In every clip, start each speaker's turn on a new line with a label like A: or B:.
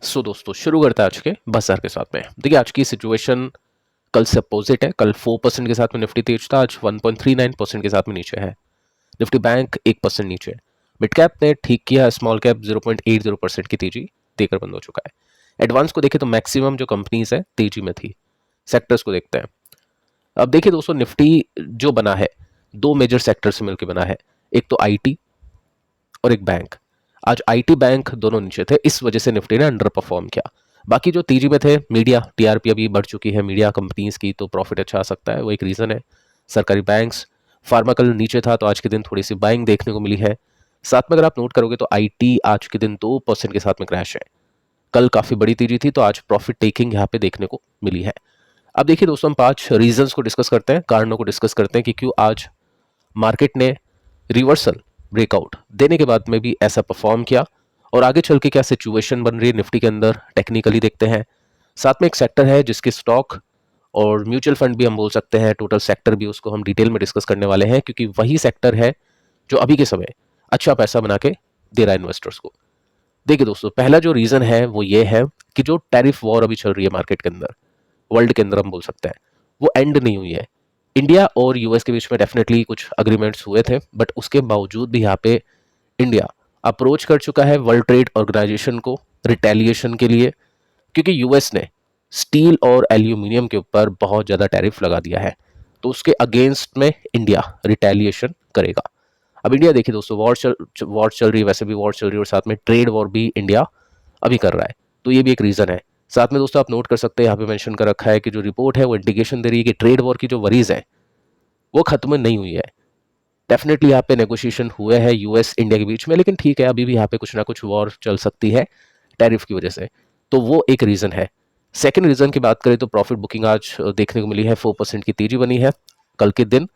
A: दोस्तों शुरू करते हैं आज के बाजार के साथ में। देखिए आज की सिचुएशन कल से अपोजिट है। कल 4% के साथ में निफ्टी तेज था, आज 1.39% के साथ में नीचे है। निफ्टी बैंक 1% नीचे है। मिड कैप ने ठीक किया, स्मॉल कैप 0.80% की तेजी देकर बंद हो चुका है। एडवांस को देखें तो मैक्सिमम जो कंपनीज है तेजी में थी। सेक्टर्स को देखते हैं। अब देखिए दोस्तों, निफ्टी जो बना है दो मेजर सेक्टर से मिलकर बना है, एक तो आईटी और एक बैंक। आज आईटी बैंक दोनों नीचे थे, इस वजह से निफ्टी ने अंडर परफॉर्म किया। बाकी जो तेजी में थे, मीडिया टीआरपी अभी बढ़ चुकी है मीडिया कंपनीज की, तो प्रॉफिट अच्छा आ सकता है, वो एक रीजन है। सरकारी बैंक्स, फार्मा कल नीचे था तो आज के दिन थोड़ी सी बाइंग देखने को मिली है। साथ में अगर आप नोट करोगे तो आईटी आज के दिन 2% के साथ में क्रैश है। कल काफी बड़ी तेजी थी तो आज प्रॉफिट टेकिंग यहाँ पे देखने को मिली है। अब देखिए दोस्तों, हम 5 रीजंस को डिस्कस करते हैं, कारणों को डिस्कस करते हैं कि क्यों आज मार्केट ने रिवर्सल ब्रेकआउट देने के बाद में भी ऐसा परफॉर्म किया और आगे चल के क्या सिचुएशन बन रही है निफ्टी के अंदर टेक्निकली देखते हैं। साथ में एक सेक्टर है जिसके स्टॉक और म्यूचुअल फंड भी हम बोल सकते हैं, टोटल सेक्टर भी, उसको हम डिटेल में डिस्कस करने वाले हैं क्योंकि वही सेक्टर है जो अभी के समय अच्छा पैसा बना के दे रहा है इन्वेस्टर्स को। देखिए दोस्तों, पहला जो रीजन है वो ये है कि जो टैरिफ वॉर अभी चल रही है मार्केट के अंदर, वर्ल्ड के अंदर हम बोल सकते हैं, वो एंड नहीं हुई है। इंडिया और यूएस के बीच में डेफिनेटली कुछ अग्रीमेंट्स हुए थे, बट उसके बावजूद भी यहाँ पे इंडिया अप्रोच कर चुका है वर्ल्ड ट्रेड ऑर्गेनाइजेशन को रिटेलिएशन के लिए, क्योंकि यूएस ने स्टील और एल्यूमिनियम के ऊपर बहुत ज़्यादा टैरिफ लगा दिया है, तो उसके अगेंस्ट में इंडिया रिटेलिएशन करेगा। अब इंडिया देखिए दोस्तों, वॉर चल रही है, वैसे भी वॉर चल रही है और साथ में ट्रेड वॉर भी इंडिया अभी कर रहा है, तो ये भी एक रीज़न है। साथ में दोस्तों आप नोट कर सकते हैं, यहाँ पे मेंशन कर रखा है कि जो रिपोर्ट है वो इंडिकेशन दे रही है कि ट्रेड वॉर की जो वरीज है वो खत्म नहीं हुई है। डेफिनेटली यहाँ पे नेगोशिएशन हुए हैं यूएस इंडिया के बीच में, लेकिन ठीक है अभी भी यहाँ पे कुछ ना कुछ वॉर चल सकती है टैरिफ की वजह से, तो वो एक रीज़न है। सेकेंड रीज़न की बात करें तो प्रॉफिट बुकिंग आज देखने को मिली है, 4% की तेजी बनी है कल के दिन,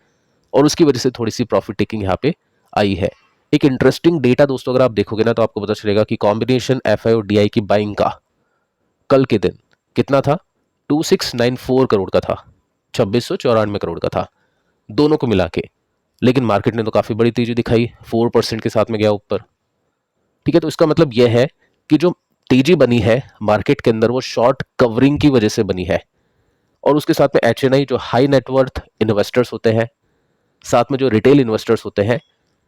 A: और उसकी वजह से थोड़ी सी प्रॉफिट टेकिंग यहाँ पे आई है। एक इंटरेस्टिंग डेटा दोस्तों अगर आप देखोगे ना तो आपको पता चलेगा कि कॉम्बिनेशन एफआई और डीआई की बाइंग का कल के दिन कितना था, 2694 करोड़ का था, 2694 करोड़ का था दोनों को मिला के। लेकिन मार्केट ने तो काफी बड़ी तेजी दिखाई, 4% के साथ में गया ऊपर। ठीक है, तो इसका मतलब यह है कि जो तेजी बनी है मार्केट के अंदर वो शॉर्ट कवरिंग की वजह से बनी है, और उसके साथ में एचएनआई जो हाई नेटवर्थ इन्वेस्टर्स होते हैं, साथ में जो रिटेल इन्वेस्टर्स होते हैं,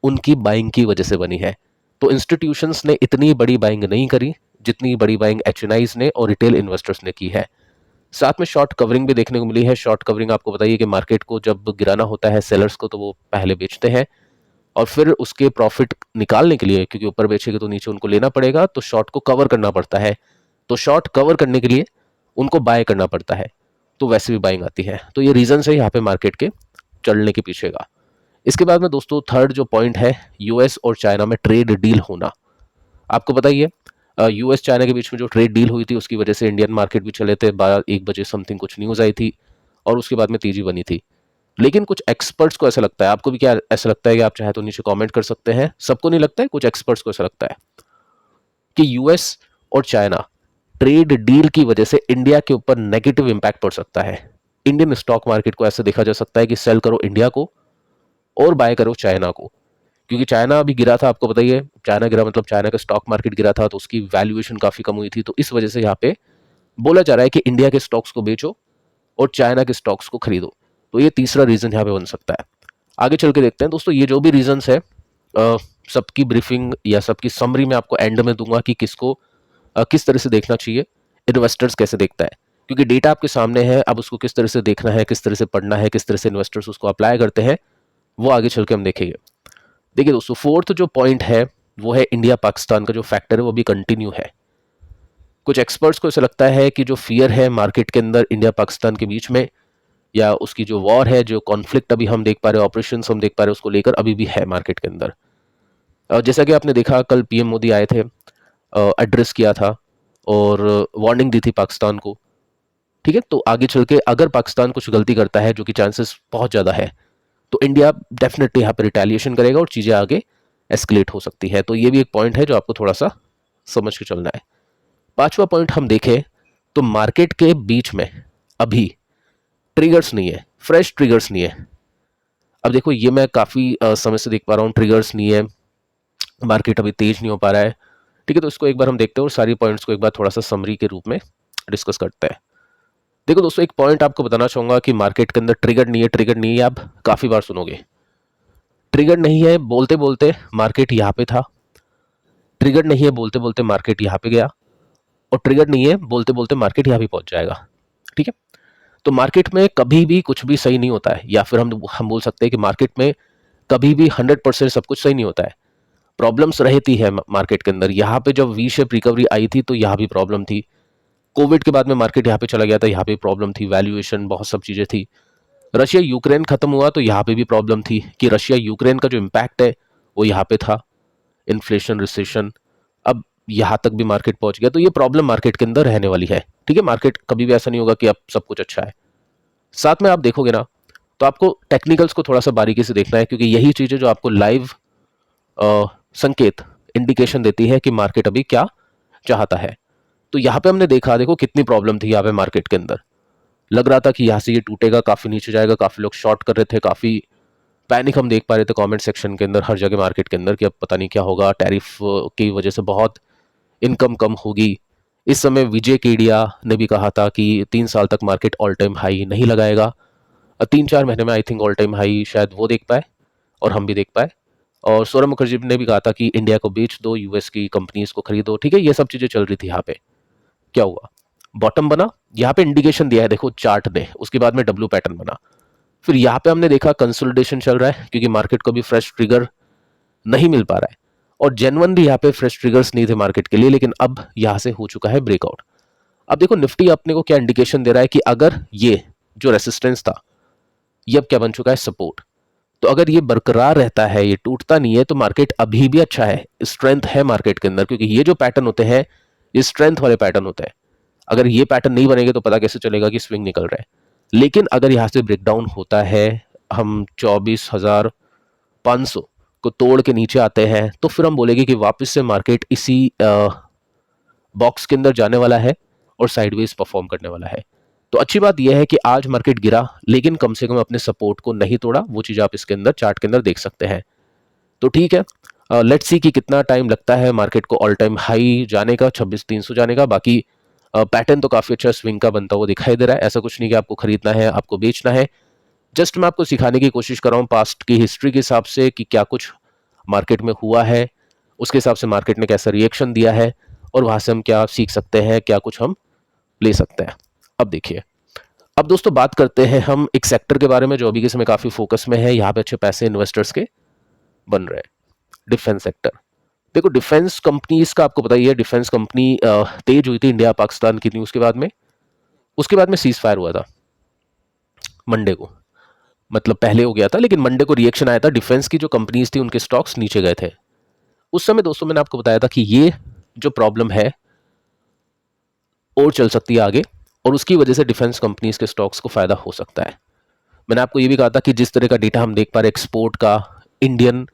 A: उनकी बाइंग की वजह से बनी है। तो इंस्टीट्यूशंस ने इतनी बड़ी बाइंग नहीं करी जितनी बड़ी बाइंग एचएनआईज ने और रिटेल इन्वेस्टर्स ने की है। साथ में शॉर्ट कवरिंग भी देखने को मिली है। शॉर्ट कवरिंग आपको बताइए कि मार्केट को जब गिराना होता है सेलर्स को, तो वो पहले बेचते हैं और फिर उसके प्रॉफिट निकालने के लिए, क्योंकि ऊपर बेचेंगे तो नीचे उनको लेना पड़ेगा, तो शॉर्ट को कवर करना पड़ता है। तो शॉर्ट कवर करने के लिए उनको बाय करना पड़ता है, तो वैसे भी बाइंग आती है। तो ये रीजन है यहाँ पे मार्केट के चलने के पीछे का। इसके बाद में दोस्तों थर्ड जो पॉइंट है, यूएस और चाइना में ट्रेड डील होना। आपको पता ही है यूएस चाइना के बीच में जो ट्रेड डील हुई थी उसकी वजह से इंडियन मार्केट भी चले थे, 12-1 बजे समथिंग कुछ न्यूज़ आई थी और उसके बाद में तेजी बनी थी। लेकिन कुछ एक्सपर्ट्स को ऐसा लगता है, आपको भी क्या ऐसा लगता है कि आप चाहे तो नीचे कमेंट कर सकते हैं, सबको नहीं लगता है, कुछ एक्सपर्ट्स को ऐसा लगता है कि यूएस और चाइना ट्रेड डील की वजह से इंडिया के ऊपर नेगेटिव इंपैक्ट पड़ सकता है। इंडियन स्टॉक मार्केट को ऐसे देखा जा सकता है कि सेल करो इंडिया को और बाय करो चाइना को, क्योंकि चाइना अभी गिरा था, आपको बताइए चाइना गिरा मतलब चाइना का स्टॉक मार्केट गिरा था, तो उसकी वैल्यूएशन काफी कम हुई थी, तो इस वजह से यहाँ पे बोला जा रहा है कि इंडिया के स्टॉक्स को बेचो और चाइना के स्टॉक्स को खरीदो। तो ये तीसरा रीजन यहाँ पे बन सकता है। आगे चल के देखते हैं दोस्तों, ये जो भी रीजन है सबकी ब्रीफिंग या सबकी समरी में आपको एंड में दूंगा कि किसको किस तरह से देखना चाहिए, इन्वेस्टर्स कैसे देखता है, क्योंकि डेटा आपके सामने है, अब उसको किस तरह से देखना है, किस तरह से पढ़ना है, किस तरह से इन्वेस्टर्स उसको अप्लाई करते हैं, वो आगे चल के हम देखेंगे। देखिए दोस्तों, फोर्थ जो पॉइंट है वो है इंडिया पाकिस्तान का जो फैक्टर है वो भी कंटिन्यू है। कुछ एक्सपर्ट्स को ऐसा लगता है कि जो फियर है मार्केट के अंदर इंडिया पाकिस्तान के बीच में, या उसकी जो वॉर है, जो कॉन्फ्लिक्ट अभी हम देख पा रहे हैं, ऑपरेशन हम देख पा रहे हैं, उसको लेकर अभी भी है मार्केट के अंदर। जैसा कि आपने देखा कल पीएम मोदी आए थे, एड्रेस किया था और वार्निंग दी थी पाकिस्तान को। ठीक है, तो आगे चल के अगर पाकिस्तान कुछ गलती करता है, जो कि चांसेस बहुत ज़्यादा है, तो इंडिया डेफिनेटली यहाँ पे रिटेलिएशन करेगा और चीज़ें आगे एस्केलेट हो सकती है। तो ये भी एक पॉइंट है जो आपको थोड़ा सा समझ के चलना है। पांचवा पॉइंट हम देखें तो मार्केट के बीच में अभी ट्रिगर्स नहीं है, फ्रेश ट्रिगर्स नहीं है। अब देखो, ये मैं काफ़ी समय से देख पा रहा हूँ, ट्रिगर्स नहीं है, मार्केट अभी तेज नहीं हो पा रहा है। ठीक है, तो इसको एक बार हम देखते हैं और सारी पॉइंट्स को एक बार थोड़ा सा समरी के रूप में डिस्कस करते हैं। देखो दोस्तों, एक पॉइंट आपको बताना चाहूंगा कि मार्केट के अंदर ट्रिगर नहीं है, ट्रिगर नहीं है, आप काफी बार सुनोगे ट्रिगर नहीं है, बोलते बोलते मार्केट यहाँ पे था, ट्रिगर नहीं है बोलते बोलते मार्केट यहाँ पे गया, और ट्रिगर नहीं है बोलते बोलते मार्केट यहाँ भी पहुंच जाएगा। ठीक है, तो मार्केट में कभी भी कुछ भी सही नहीं होता है, या फिर हम बोल सकते हैं कि मार्केट में कभी भी 100% सब कुछ सही नहीं होता है। प्रॉब्लम्स रहती है मार्केट के अंदर। यहाँ पे जब वी शेप रिकवरी आई थी तो यहाँ भी प्रॉब्लम थी, कोविड के बाद में मार्केट यहाँ पे चला गया था, यहाँ पे प्रॉब्लम थी, वैल्यूएशन बहुत सब चीजें थी। रशिया यूक्रेन खत्म हुआ तो यहाँ पे भी प्रॉब्लम थी कि रशिया यूक्रेन का जो इम्पैक्ट है वो यहाँ पे था, इन्फ्लेशन, रिसेशन, अब यहाँ तक भी मार्केट पहुंच गया। तो ये प्रॉब्लम मार्केट के अंदर रहने वाली है। ठीक है, मार्केट कभी भी ऐसा नहीं होगा कि अब सब कुछ अच्छा है। साथ में आप देखोगे ना तो आपको टेक्निकल्स को थोड़ा सा बारीकी से देखना है, क्योंकि यही चीजें जो आपको लाइव संकेत, इंडिकेशन देती है कि मार्केट अभी क्या चाहता है। तो यहाँ पे हमने देखा, देखो कितनी प्रॉब्लम थी यहाँ पे मार्केट के अंदर। लग रहा था कि यहाँ से ये टूटेगा, काफी नीचे जाएगा, काफी लोग शॉर्ट कर रहे थे, काफी पैनिक हम देख पा रहे थे कमेंट सेक्शन के अंदर, हर जगह मार्केट के अंदर कि अब पता नहीं क्या होगा, टैरिफ की वजह से बहुत इनकम कम होगी। इस समय विजय केडिया ने भी कहा था कि 3 साल तक मार्केट ऑल टाइम हाई नहीं लगाएगा। 3-4 महीने में I think all time high शायद वो देख पाए और हम भी देख पाए। और सौरभ मुखर्जी ने भी कहा था कि इंडिया को बेच दो, यूएस की कंपनीज को खरीदो। ठीक है, ये सब चीजें चल रही थी। यहाँ पे क्या हुआ, बॉटम बना, यहाँ पे इंडिकेशन दिया है देखो चार्ट ने, उसके बाद में डब्ल्यू पैटर्न बना। फिर यहाँ पे हमने देखा कंसोलिडेशन चल रहा है, क्योंकि मार्केट को भी फ्रेश ट्रिगर नहीं मिल पा रहा है, और जेन्युइनली यहाँ पे फ्रेश ट्रिगर्स नहीं थे मार्केट के लिए, लेकिन अब यहाँ से हो चुका है ब्रेकआउट। अब देखो निफ्टी अपने को क्या इंडिकेशन दे रहा है कि अगर ये जो रेसिस्टेंस था ये अब क्या बन चुका है, सपोर्ट। तो अगर ये बरकरार रहता है, ये टूटता नहीं है, तो मार्केट अभी भी अच्छा है, स्ट्रेंथ है मार्केट के अंदर, क्योंकि ये जो पैटर्न होते हैं ये स्ट्रेंथ वाले पैटर्न होते हैं। अगर ये पैटर्न नहीं बनेगा तो पता कैसे चलेगा कि स्विंग निकल रहा है। लेकिन अगर यहाँ से ब्रेकडाउन होता है, हम 24,500 को तोड़ के नीचे आते हैं, तो फिर हम बोलेंगे कि वापस से मार्केट इसी बॉक्स के अंदर जाने वाला है और साइडवेज परफॉर्म करने वाला है। तो अच्छी बात यह है कि आज मार्केट गिरा, लेकिन कम से कम अपने सपोर्ट को नहीं तोड़ा। वो चीज आप इसके अंदर चार्ट के अंदर देख सकते हैं। तो ठीक है, लेट्स सी कि कितना टाइम लगता है मार्केट को ऑल टाइम हाई जाने का, 26,300 जाने का। बाकी पैटर्न तो काफी अच्छा स्विंग का बनता हुआ दिखाई दे रहा है। ऐसा कुछ नहीं कि आपको खरीदना है, आपको बेचना है। जस्ट मैं आपको सिखाने की कोशिश कर रहा हूँ पास्ट की हिस्ट्री के हिसाब से कि क्या कुछ मार्केट में हुआ है, उसके हिसाब से मार्केट ने कैसा रिएक्शन दिया है, और वहां से हम क्या सीख सकते हैं, क्या कुछ हम ले सकते हैं। अब देखिए, अब दोस्तों बात करते हैं हम एक सेक्टर के बारे में जो अभी के समय काफी फोकस में है, यहाँ पे अच्छे पैसे इन्वेस्टर्स के बन रहे हैं, डिफेंस सेक्टर। देखो डिफेंस कंपनीज का आपको पता ही है, डिफेंस कंपनी तेज हुई थी इंडिया पाकिस्तान की न्यूज के बाद में। उसके बाद में सीज फायर हुआ था मंडे को, मतलब पहले हो गया था लेकिन मंडे को रिएक्शन आया था, डिफेंस की जो कंपनीज थी उनके स्टॉक्स नीचे गए थे। उस समय दोस्तों मैंने आपको बताया था कि ये जो प्रॉब्लम है और चल सकती है आगे, और उसकी वजह से डिफेंस कंपनीज के स्टॉक्स को फायदा हो सकता है। मैंने आपको ये भी कहा था कि जिस तरह का डेटा हम देख पा रहे एक्सपोर्ट का, इंडियन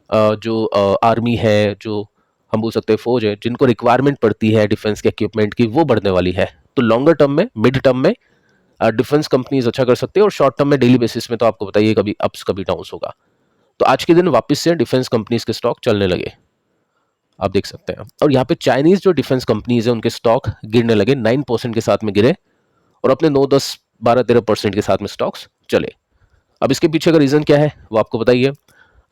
A: जो आर्मी है, जो हम बोल सकते हैं फौज है, जिनको रिक्वायरमेंट पड़ती है डिफेंस के इक्विपमेंट की, वो बढ़ने वाली है। तो लॉन्गर टर्म में, मिड टर्म में डिफेंस कंपनीज अच्छा कर सकते हैं, और शॉर्ट टर्म में डेली बेसिस में तो आपको बताइए कभी अप्स कभी डाउन्स होगा। तो आज के दिन वापस से डिफेंस कंपनीज के स्टॉक चलने लगे, आप देख सकते हैं। और यहाँ पे चाइनीज जो डिफेंस कंपनीज है उनके स्टॉक गिरने लगे, 9% के साथ में गिरे, और अपने 9, 10, 12, 13% के साथ में स्टॉक्स चले। अब इसके पीछे का रीजन क्या है वो आपको बताइए।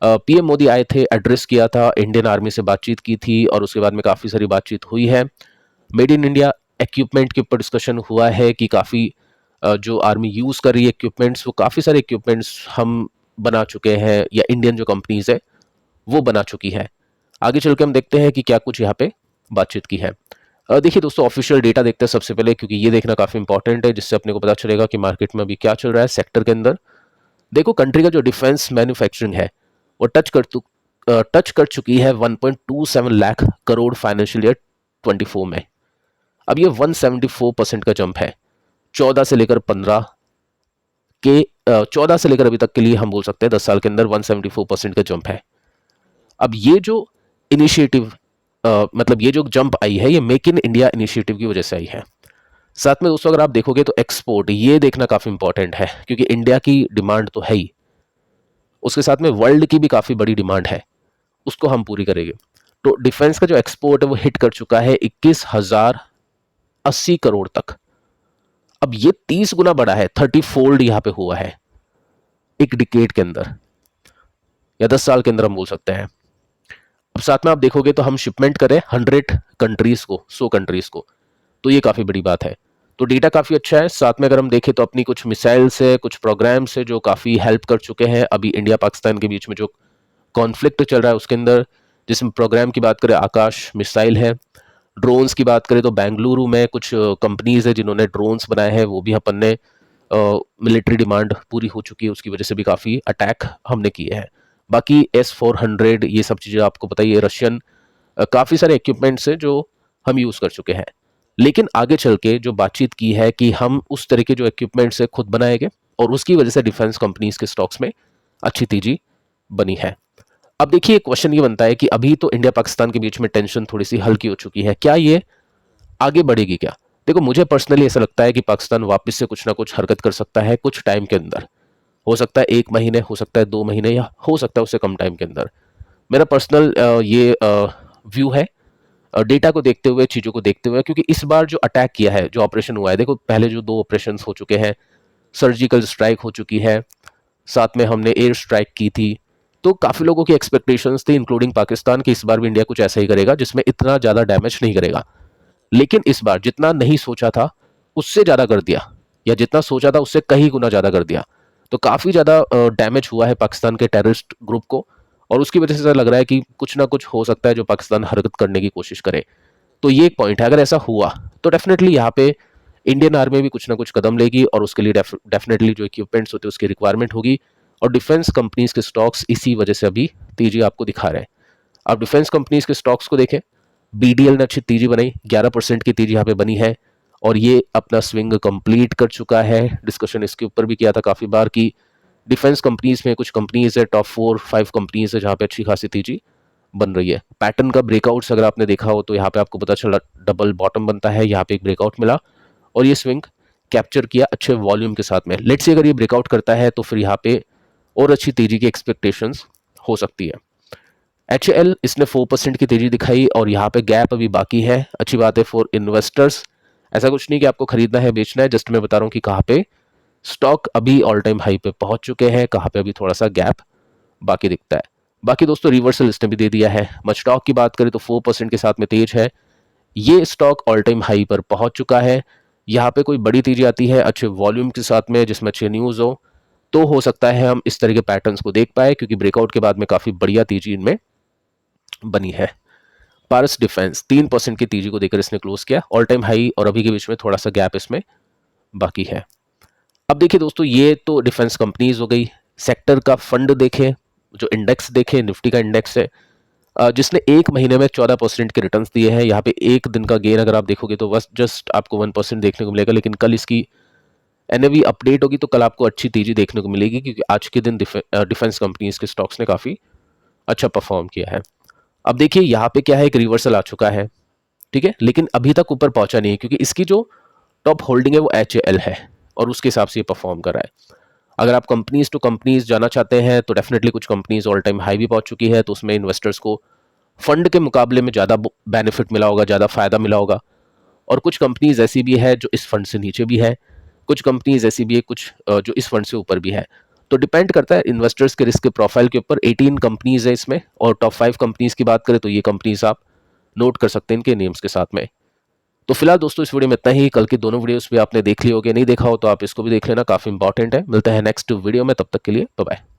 A: पीएम मोदी आए थे, एड्रेस किया था, इंडियन आर्मी से बातचीत की थी, और उसके बाद में काफी सारी बातचीत हुई है। मेड इन इंडिया इक्विपमेंट के ऊपर डिस्कशन हुआ है कि काफी जो आर्मी यूज कर रही है इक्विपमेंट्स, वो काफी सारे इक्विपमेंट्स हम बना चुके हैं, या इंडियन जो कंपनीज है वो बना चुकी है। आगे चल के हम देखते हैं कि क्या कुछ यहाँ पे बातचीत की है। देखिए दोस्तों, ऑफिशियल डेटा देखते हैं सबसे पहले, क्योंकि ये देखना काफी इंपॉर्टेंट है, जिससे अपने को पता चलेगा कि मार्केट में अभी क्या चल रहा है सेक्टर के अंदर। देखो कंट्री का जो डिफेंस मैन्युफैक्चरिंग है वो टच कर चुकी है 1.27 लाख करोड़ फाइनेंशियल ईयर 24 में। अब ये 174% का जंप है 14 से लेकर 15 के 14 से लेकर अभी तक के लिए हम बोल सकते हैं 10 साल के अंदर 174% का जंप है। अब ये जो इनिशिएटिव मतलब ये जो जंप आई है, ये मेक इन इंडिया इनिशिएटिव की वजह से आई है। साथ में दोस्तों अगर आप देखोगे तो एक्सपोर्ट, ये देखना काफी इंपॉर्टेंट है, क्योंकि इंडिया की डिमांड तो है ही, उसके साथ में वर्ल्ड की भी काफी बड़ी डिमांड है, उसको हम पूरी करेंगे। तो डिफेंस का जो एक्सपोर्ट है वो हिट कर चुका है 21,080 करोड़ तक। अब ये 30 गुना बढ़ा है, 30 फोल्ड यहां पे हुआ है एक डिकेड के अंदर, या 10 साल के अंदर हम बोल सकते हैं। अब साथ में आप देखोगे तो हम शिपमेंट करें 100 कंट्रीज को, 100 कंट्रीज को, तो ये काफी बड़ी बात है। तो डेटा काफी अच्छा है। साथ में अगर हम देखें तो अपनी कुछ मिसाइल से, कुछ प्रोग्राम से जो काफी हेल्प कर चुके हैं अभी इंडिया पाकिस्तान के बीच में जो कॉन्फ्लिक्ट चल रहा है उसके अंदर। जिसमें प्रोग्राम की बात करें आकाश मिसाइल है, ड्रोन्स की बात करें तो बेंगलुरु में कुछ कंपनीज है जिन्होंने ड्रोन्स बनाए हैं, वो भी अपन ने मिलिट्री डिमांड पूरी हो चुकी है, उसकी वजह से भी काफ़ी अटैक हमने किए हैं। बाकी S-400 ये सब चीज़ें आपको पता ही है, रशियन काफ़ी सारे इक्विपमेंट्स हैं जो हम यूज़ कर चुके हैं। लेकिन आगे चल के जो बातचीत की है कि हम उस तरह के जो इक्विपमेंट्स है खुद बनाएंगे, और उसकी वजह से डिफेंस कंपनीज के स्टॉक्स में अच्छी तेजी बनी है। अब देखिए क्वेश्चन ये बनता है कि अभी तो इंडिया पाकिस्तान के बीच में टेंशन थोड़ी सी हल्की हो चुकी है, क्या ये आगे बढ़ेगी क्या? देखो मुझे पर्सनली ऐसा लगता है कि पाकिस्तान वापस से कुछ ना कुछ हरकत कर सकता है कुछ टाइम के अंदर। हो सकता है 1 महीने, हो सकता है 2 महीने, या हो सकता है उससे कम टाइम के अंदर। मेरा पर्सनल ये व्यू है डेटा को देखते हुए, चीज़ों को देखते हुए, क्योंकि इस बार जो अटैक किया है, जो ऑपरेशन हुआ है, देखो पहले जो 2 ऑपरेशन हो चुके हैं, सर्जिकल स्ट्राइक हो चुकी है, साथ में हमने एयर स्ट्राइक की थी, तो काफ़ी लोगों की एक्सपेक्टेशंस थी इंक्लूडिंग पाकिस्तान कि इस बार भी इंडिया कुछ ऐसा ही करेगा जिसमें इतना ज़्यादा डैमेज नहीं करेगा। लेकिन इस बार जितना नहीं सोचा था उससे ज़्यादा कर दिया, या जितना सोचा था उससे कहीं गुना ज़्यादा कर दिया। तो काफ़ी ज़्यादा डैमेज हुआ है पाकिस्तान के टेररिस्ट ग्रुप को, और उसकी वजह से ऐसा लग रहा है कि कुछ ना कुछ हो सकता है जो पाकिस्तान हरकत करने की कोशिश करे। तो ये एक पॉइंट है, अगर ऐसा हुआ तो डेफिनेटली यहाँ पे इंडियन आर्मी भी कुछ ना कुछ कदम लेगी, और उसके लिए डेफिनेटली जो इक्विपमेंट्स होते हैं उसकी रिक्वायरमेंट होगी, और डिफेंस कंपनीज के स्टॉक्स इसी वजह से अभी तेजी आपको दिखा रहे हैं। आप डिफेंस कंपनीज के स्टॉक्स को देखें, BDL ने अच्छी तेजी बनाई, 11% की तेजी यहाँ पे बनी है, और ये अपना स्विंग कंप्लीट कर चुका है। डिस्कशन इसके ऊपर भी किया था काफ़ी बार कि डिफेंस कंपनीज में कुछ कंपनीज है, टॉप 4-5 कंपनीज है जहाँ पे अच्छी खासी तेजी बन रही है। पैटर्न का ब्रेकआउट्स अगर आपने देखा हो तो यहाँ पे आपको पता चला डबल बॉटम बनता है, यहाँ पे एक ब्रेकआउट मिला और ये स्विंग कैप्चर किया अच्छे वॉल्यूम के साथ में। लेट्स सी अगर ये ब्रेकआउट करता है तो फिर यहाँ पे और अच्छी तेजी की एक्सपेक्टेशंस हो सकती है। HL इसने 4% की तेजी दिखाई, और यहाँ पे गैप अभी बाकी है। अच्छी बात है फॉर इन्वेस्टर्स, ऐसा कुछ नहीं कि आपको खरीदना है बेचना है, जस्ट मैं बता रहा हूँ कि कहाँ पे स्टॉक अभी ऑल टाइम हाई पे पहुंच चुके हैं, कहाँ पे अभी थोड़ा सा गैप बाकी दिखता है। बाकी दोस्तों रिवर्सल इसने भी दे दिया है। मस्टॉक की बात करें तो 4% के साथ में तेज है, ये स्टॉक ऑल टाइम हाई पर पहुंच चुका है। यहाँ पे कोई बड़ी तेजी आती है अच्छे वॉल्यूम के साथ में जिसमें अच्छे न्यूज़ हो सकता है हम इस तरह के पैटर्न्स को देख पाए, क्योंकि ब्रेकआउट के बाद में काफ़ी बढ़िया तेजी इनमें बनी है। पारस डिफेंस 3% की तेजी को देकर इसने क्लोज किया, ऑल टाइम हाई और अभी के बीच में थोड़ा सा गैप इसमें बाकी है। अब देखिए दोस्तों ये तो डिफेंस कंपनीज हो गई। सेक्टर का फंड देखें, जो इंडेक्स देखें, निफ्टी का इंडेक्स है जिसने 1 महीने में 14% के रिटर्न्स दिए हैं। यहाँ पे एक दिन का गेन अगर आप देखोगे तो बस जस्ट आपको 1% देखने को मिलेगा, लेकिन कल इसकी NAV अपडेट होगी तो कल आपको अच्छी तेजी देखने को मिलेगी, क्योंकि आज के दिन डिफेंस कंपनीज के स्टॉक्स ने काफ़ी अच्छा परफॉर्म किया है। अब देखिए यहाँ पे क्या है, एक रिवर्सल आ चुका है, ठीक है, लेकिन अभी तक ऊपर पहुंचा नहीं है, क्योंकि इसकी जो टॉप होल्डिंग है वो HAL है, और उसके हिसाब से ये परफॉर्म कर रहा है। अगर आप कंपनीज टू कंपनीज जाना चाहते हैं तो डेफिनेटली कुछ कंपनीज ऑल टाइम हाई भी पहुंच चुकी है, तो उसमें इन्वेस्टर्स को फंड के मुकाबले में ज़्यादा बेनिफिट मिला होगा, ज़्यादा फायदा मिला होगा। और कुछ कंपनीज ऐसी भी है जो इस फंड से नीचे भी है, कुछ कंपनीज ऐसी भी है कुछ जो इस फंड से ऊपर भी है। तो डिपेंड करता है इन्वेस्टर्स के रिस्क के प्रोफाइल के ऊपर। 18 कंपनीज है इसमें, और टॉप 5 कंपनीज की बात करें तो ये कंपनीज आप नोट कर सकते हैं इनके नेम्स के साथ में। तो फिलहाल दोस्तों इस वीडियो में इतना ही। कल की दोनों वीडियोस भी आपने देख ली होगी, नहीं देखा हो तो आप इसको भी देख लेना, काफी इंपॉर्टेंट है। मिलते हैं नेक्स्ट वीडियो में, तब तक के लिए बाय बाय।